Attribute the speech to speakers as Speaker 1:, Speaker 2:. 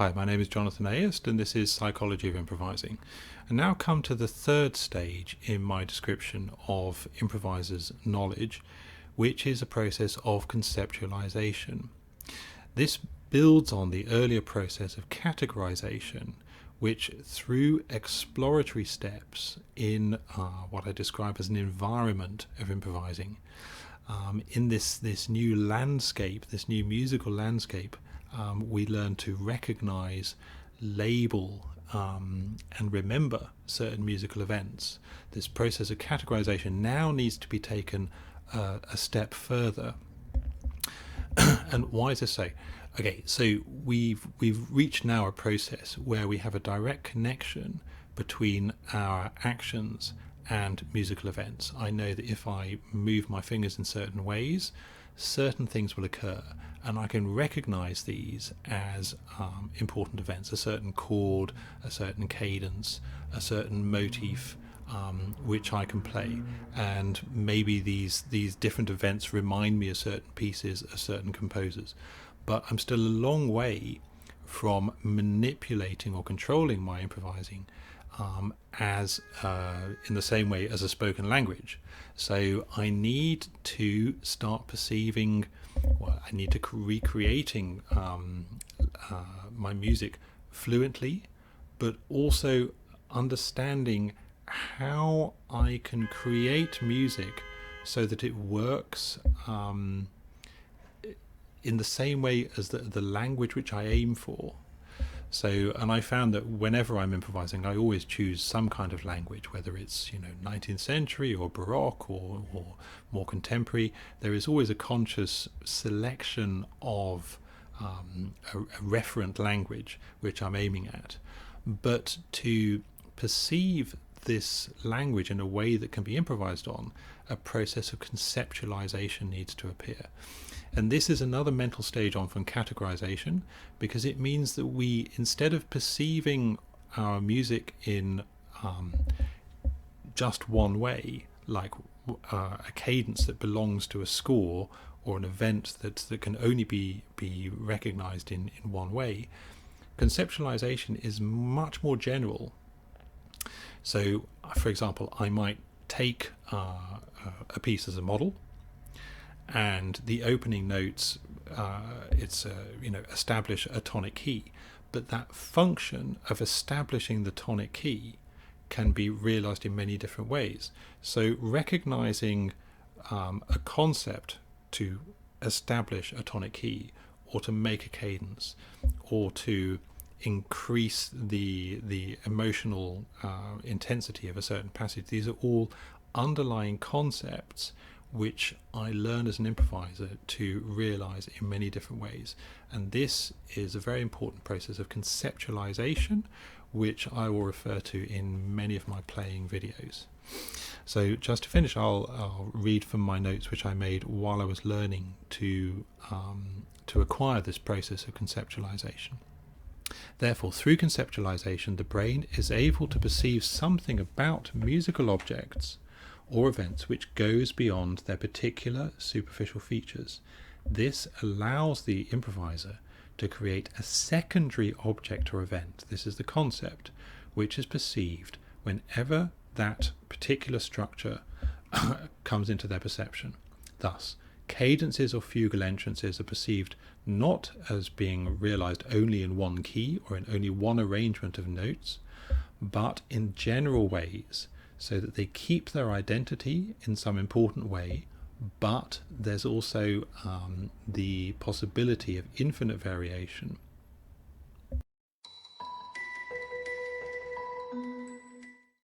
Speaker 1: Hi, my name is Jonathan Ayest, and this is Psychology of Improvising. And now come to the third stage in my description of improvisers' knowledge, which is a process of conceptualization. This builds on the earlier process of categorization, which through exploratory steps in what I describe as an environment of improvising, in this new landscape, this new musical landscape, we learn to recognize, label, and remember certain musical events. This process of categorization now needs to be taken a step further. And why is this so? Okay, so we've reached now a process where we have a direct connection between our actions and musical events. I know that if I move my fingers in certain ways, certain things will occur, and I can recognize these as important events: a certain chord, a certain cadence, a certain motif, which I can play, and maybe these different events remind me of certain pieces of certain composers. But I'm still a long way from manipulating or controlling my improvising as in the same way as a spoken language. So I need to start perceiving, I need to recreating my music fluently, but also understanding how I can create music so that it works in the same way as the language which I aim for. So, and I found that whenever I'm improvising, I always choose some kind of language, whether it's 19th century or Baroque or more contemporary. There is always a conscious selection of a referent language which I'm aiming at. But to perceive this language in a way that can be improvised on, a process of conceptualization needs to appear. And this is another mental stage on from categorization, because it means that we, instead of perceiving our music in just one way, like a cadence that belongs to a score or an event that can only be recognized in one way, conceptualization is much more general. So, for example, I might take a piece as a model, and the opening notes, establish a tonic key. But that function of establishing the tonic key can be realized in many different ways. So recognizing a concept to establish a tonic key, or to make a cadence, or to increase the emotional intensity of a certain passage, these are all underlying concepts which I learn as an improviser to realize in many different ways. And this is a very important process of conceptualization, which I will refer to in many of my playing videos. So just to finish, I'll read from my notes which I made while I was learning to acquire this process of conceptualization. Therefore, through conceptualization, the brain is able to perceive something about musical objects or events which goes beyond their particular superficial features. This allows the improviser to create a secondary object or event. This is the concept, which is perceived whenever that particular structure comes into their perception. Thus, cadences or fugal entrances are perceived not as being realized only in one key or in only one arrangement of notes, but in general ways, so that they keep their identity in some important way, but there's also the possibility of infinite variation